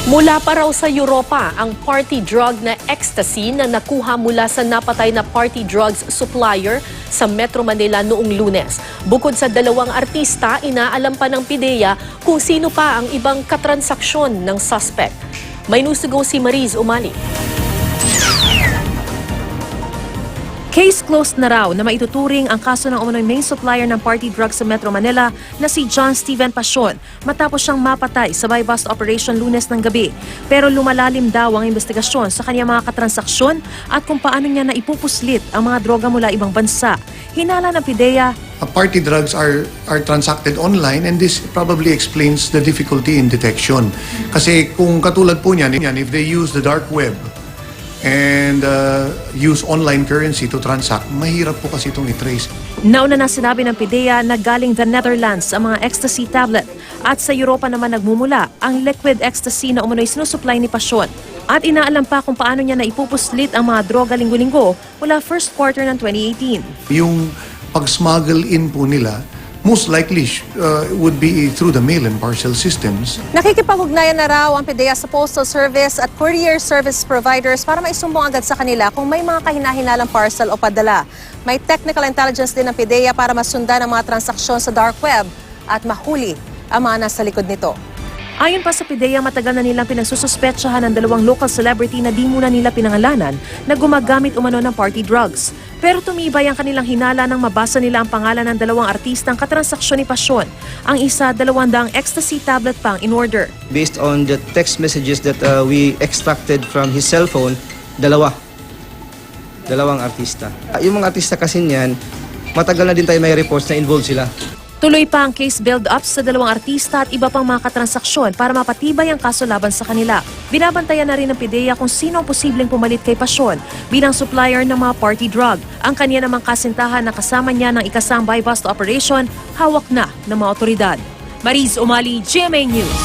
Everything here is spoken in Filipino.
Mula pa raw sa Europa ang party drug na ecstasy na nakuha mula sa napatay na party drugs supplier sa Metro Manila noong Lunes. Bukod sa dalawang artista, inaalam pa ng PIDEA kung sino pa ang ibang katransaksyon ng suspect. May nusugo si Mariz Umali. Case closed na raw na maituturing ang kaso ng umano'y main supplier ng party drugs sa Metro Manila na si John Steven Pasion matapos siyang mapatay sa buy-bust operation Lunes ng gabi. Pero lumalalim daw ang investigasyon sa kanyang mga katransaksyon at kung paano niya naipupuslit ang mga droga mula ibang bansa. Hinala ng PIDEA, party drugs are transacted online and this probably explains the difficulty in detection. Kasi kung katulad po niyan, if they use the dark web and use online currency to transact, mahirap po kasi itong i-trace. nauna na sinabi ng PIDEA na galing the Netherlands ang mga ecstasy tablet at sa Europa naman nagmumula ang liquid ecstasy na umano'y sinusupply ni Pasion. At inaalam pa kung paano niya naipupuslit ang mga droga linggo-linggo mula first quarter ng 2018. Yung pag-smuggle in po nila, most likely would be through the mail and parcel systems. Nakikipag-ugnayan na raw ang PIDEA sa Postal Service at courier service providers para maisumbong agad sa kanila kung may mga kahinahinalang parcel o padala. May technical intelligence din ng PIDEA para masundan ang mga transaksyon sa dark web at mahuli ang mga nasa likod nito. Ayon pa sa PIDEA, matagal na nilang pinagsususpetsahan ng dalawang local celebrity na di muna nila pinangalanan na gumagamit umano ng party drugs. Pero tumibay ang kanilang hinala nang mabasa nila ang pangalan ng dalawang artistang katransaksyon ni Pasion. Ang isa, 200 ecstasy tablet pang in order. Based on the text messages that we extracted from his cell phone, dalawang artista. Yung mga artista kasi niyan, matagal na din tayo may reports na involved sila. Tuloy pa ang case build-up sa dalawang artista at iba pang mga katransaksyon para mapatibay ang kaso laban sa kanila. Binabantayan na rin ng PIDEA kung sino ang posibleng pumalit kay Pasion bilang supplier ng mga party drug. Ang kanya namang kasintahan na kasama niya ng ikasang buy-bust operation, hawak na ng mga otoridad. Mariz Umali, GMA News.